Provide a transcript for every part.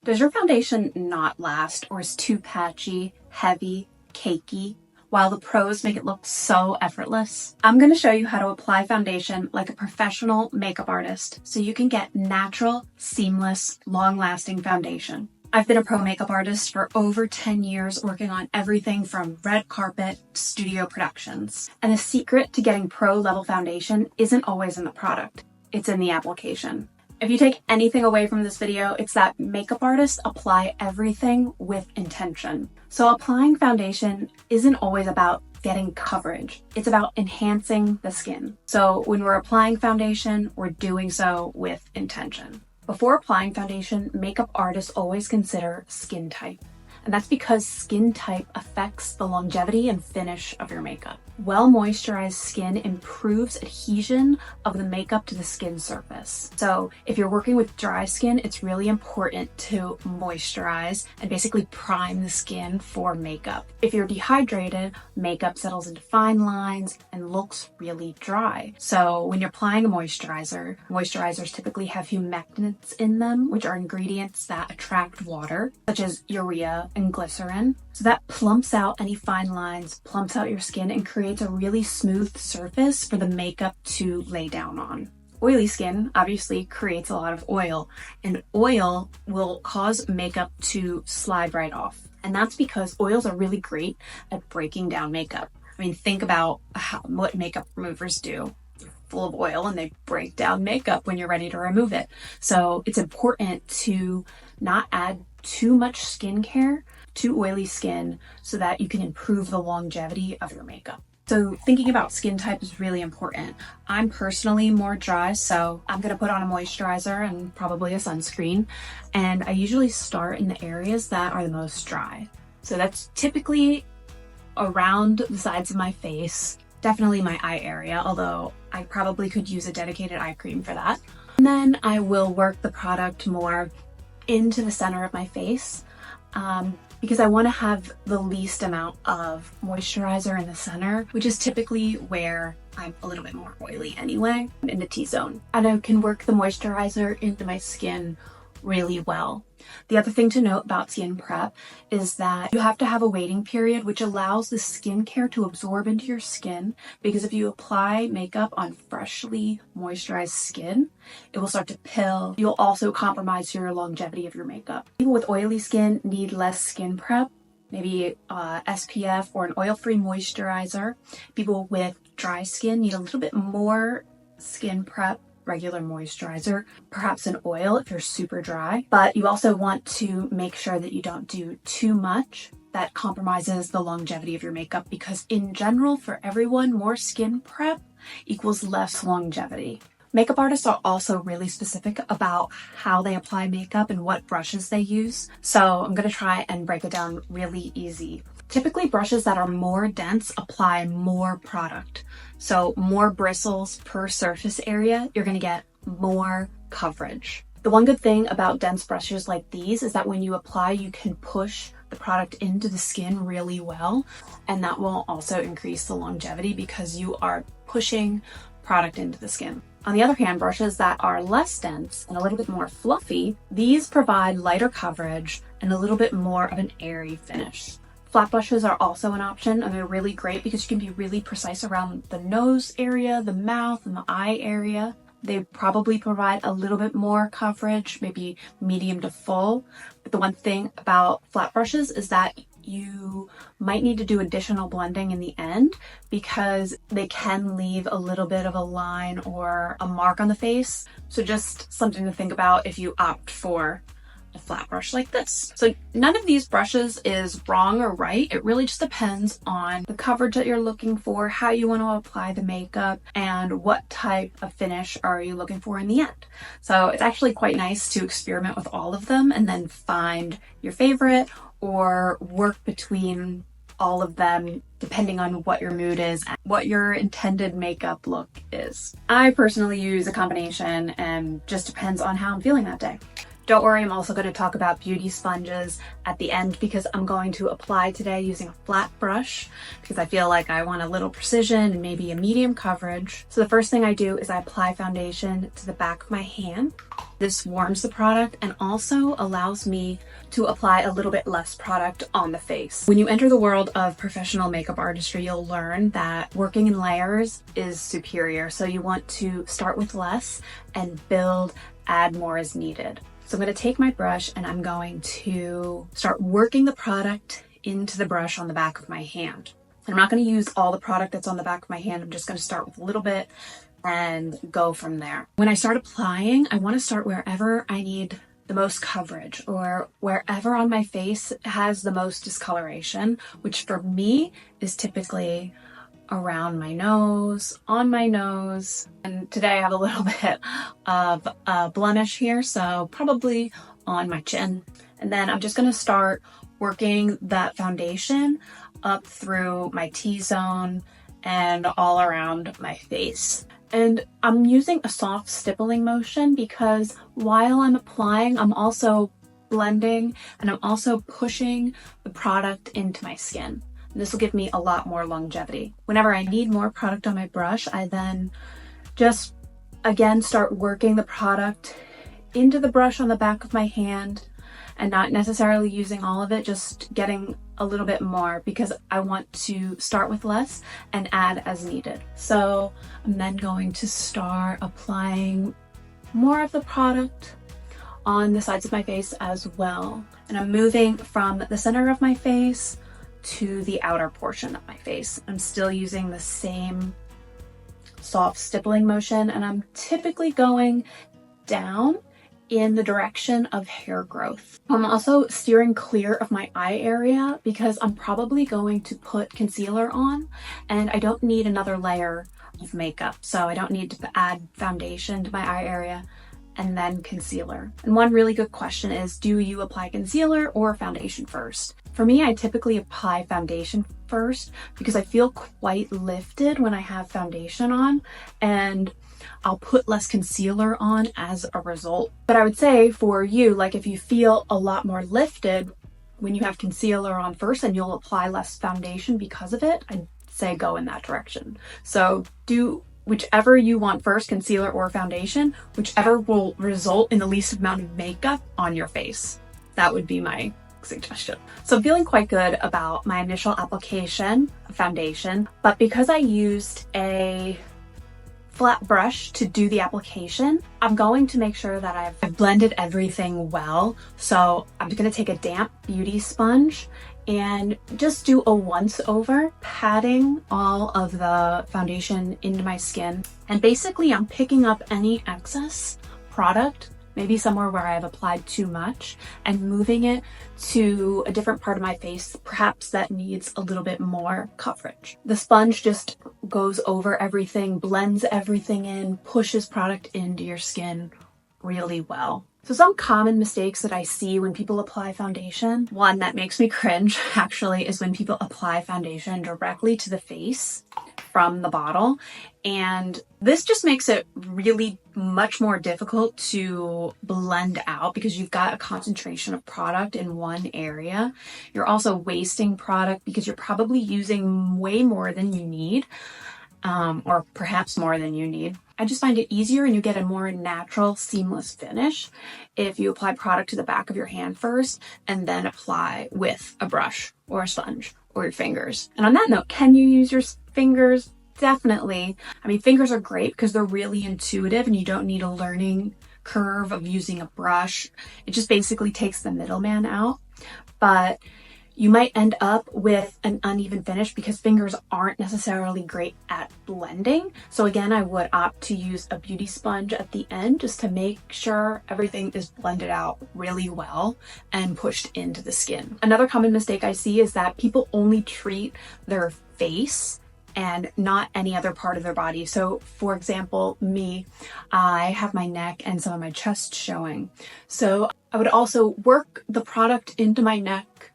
Does your foundation not last or is too patchy, heavy, cakey, while the pros make it look so effortless? I'm going to show you how to apply foundation like a professional makeup artist so you can get natural, seamless, long-lasting foundation. I've been a pro makeup artist for over 10 years working on everything from red carpet to studio productions. And the secret to getting pro level foundation isn't always in the product, it's in the application. If you take anything away from this video, it's that makeup artists apply everything with intention. So applying foundation isn't always about getting coverage. It's about enhancing the skin. So when we're applying foundation, we're doing so with intention. Before applying foundation, makeup artists always consider skin type. And that's because skin type affects the longevity and finish of your makeup. Well-moisturized skin improves adhesion of the makeup to the skin surface. So if you're working with dry skin, it's really important to moisturize and basically prime the skin for makeup. If you're dehydrated, makeup settles into fine lines and looks really dry. So when you're applying a moisturizer, moisturizers typically have humectants in them, which are ingredients that attract water, such as urea and glycerin. So that plumps out any fine lines, plumps out your skin, and creates a really smooth surface for the makeup to lay down on. Oily skin obviously creates a lot of oil, and oil will cause makeup to slide right off. And that's because oils are really great at breaking down makeup. I mean, think about what makeup removers do. They're full of oil and they break down makeup when you're ready to remove it. So it's important to not add too much skincare to oily skin so that you can improve the longevity of your makeup. So thinking about skin type is really important. I'm personally more dry, so I'm gonna put on a moisturizer and probably a sunscreen. And I usually start in the areas that are the most dry. So that's typically around the sides of my face, definitely my eye area, although I probably could use a dedicated eye cream for that. And then I will work the product more into the center of my face because I want to have the least amount of moisturizer in the center, which is typically where I'm a little bit more oily anyway, in the T-zone. And I can work the moisturizer into my skin really well. The other thing to note about skin prep is that you have to have a waiting period, which allows the skincare to absorb into your skin, because if you apply makeup on freshly moisturized skin, it will start to pill. You'll also compromise your longevity of your makeup. People with oily skin need less skin prep, maybe SPF or an oil-free moisturizer. People with dry skin need a little bit more skin prep, regular moisturizer, perhaps an oil if you're super dry. But you also want to make sure that you don't do too much that compromises the longevity of your makeup, because in general, for everyone, more skin prep equals less longevity. Makeup artists are also really specific about how they apply makeup and what brushes they use. So I'm going to try and break it down really easy. Typically, brushes that are more dense apply more product. So more bristles per surface area, you're going to get more coverage. The one good thing about dense brushes like these is that when you apply, you can push the product into the skin really well. And that will also increase the longevity because you are pushing product into the skin. On the other hand, brushes that are less dense and a little bit more fluffy, these provide lighter coverage and a little bit more of an airy finish. Flat brushes are also an option, and they're really great because you can be really precise around the nose area, the mouth, and the eye area. They probably provide a little bit more coverage, maybe medium to full. But the one thing about flat brushes is that you might need to do additional blending in the end because they can leave a little bit of a line or a mark on the face. So just something to think about if you opt for a flat brush like this. So none of these brushes is wrong or right. It really just depends on the coverage that you're looking for, how you want to apply the makeup, and what type of finish are you looking for in the end. So it's actually quite nice to experiment with all of them and then find your favorite or work between all of them depending on what your mood is and what your intended makeup look is. I personally use a combination and just depends on how I'm feeling that day. Don't worry, I'm also going to talk about beauty sponges at the end because I'm going to apply today using a flat brush because I feel like I want a little precision and maybe a medium coverage. So the first thing I do is I apply foundation to the back of my hand. This warms the product and also allows me to apply a little bit less product on the face. When you enter the world of professional makeup artistry, you'll learn that working in layers is superior. So you want to start with less and build, add more as needed. So I'm going to take my brush and I'm going to start working the product into the brush on the back of my hand. And I'm not going to use all the product that's on the back of my hand. I'm just going to start with a little bit and go from there. When I start applying, I want to start wherever I need the most coverage or wherever on my face has the most discoloration, which for me is typically around my nose, on my nose. And today I have a little bit of a blemish here, so probably on my chin. And then I'm just going to start working that foundation up through my T-zone and all around my face. And I'm using a soft stippling motion because while I'm applying, I'm also blending and I'm also pushing the product into my skin. And this will give me a lot more longevity. Whenever I need more product on my brush, I then just again start working the product into the brush on the back of my hand and not necessarily using all of it, just getting a little bit more because I want to start with less and add as needed. So I'm then going to start applying more of the product on the sides of my face as well. And I'm moving from the center of my face to the outer portion of my face. I'm still using the same soft stippling motion and I'm typically going down in the direction of hair growth. I'm also steering clear of my eye area because I'm probably going to put concealer on and I don't need another layer of makeup. So I don't need to add foundation to my eye area and then concealer. And one really good question is, do you apply concealer or foundation first? For me, I typically apply foundation first because I feel quite lifted when I have foundation on, and I'll put less concealer on as a result. But I would say for you, like if you feel a lot more lifted when you have concealer on first and you'll apply less foundation because of it, I'd say go in that direction. So do whichever you want first, concealer or foundation, whichever will result in the least amount of makeup on your face. That would be my suggestion. So I'm feeling quite good about my initial application of foundation, but because I used a flat brush to do the application, I'm going to make sure that I've blended everything well. So I'm going to take a damp beauty sponge and just do a once over, patting all of the foundation into my skin. And basically I'm picking up any excess product, maybe somewhere where I've applied too much, and moving it to a different part of my face, perhaps that needs a little bit more coverage. The sponge just goes over everything, blends everything in, pushes product into your skin really well. So some common mistakes that I see when people apply foundation, one that makes me cringe actually, is when people apply foundation directly to the face from the bottle. And this just makes it really much more difficult to blend out because you've got a concentration of product in one area. You're also wasting product because you're probably using way more than you need, or perhaps more than you need. I just find it easier and you get a more natural, seamless finish if you apply product to the back of your hand first and then apply with a brush or a sponge or your fingers. And on that note, can you use your fingers? Definitely. I mean, fingers are great because they're really intuitive and you don't need a learning curve of using a brush. It just basically takes the middleman out. But you might end up with an uneven finish because fingers aren't necessarily great at blending. So again, I would opt to use a beauty sponge at the end just to make sure everything is blended out really well and pushed into the skin. Another common mistake I see is that people only treat their face and not any other part of their body. So for example, me, I have my neck and some of my chest showing. So I would also work the product into my neck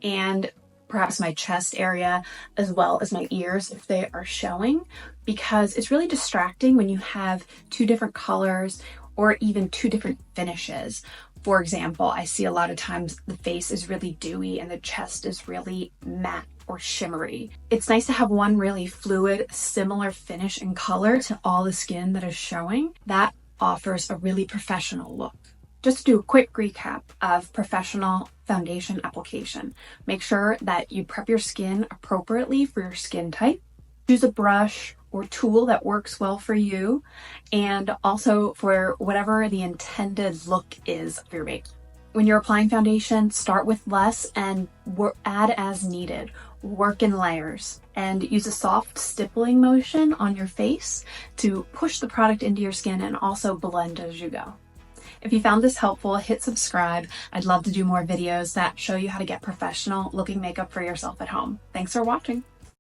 and perhaps my chest area as well as my ears if they are showing, because it's really distracting when you have two different colors or even two different finishes. For example, I see a lot of times the face is really dewy and the chest is really matte or shimmery. It's nice to have one really fluid, similar finish and color to all the skin that is showing. That offers a really professional look. Just to do a quick recap of professional foundation application. Make sure that you prep your skin appropriately for your skin type. Choose a brush or tool that works well for you, and also for whatever the intended look is of your makeup. When you're applying foundation, start with less and add as needed. Work in layers and use a soft stippling motion on your face to push the product into your skin and also blend as you go. If you found this helpful, hit subscribe. I'd love to do more videos that show you how to get professional looking makeup for yourself at home. Thanks for watching.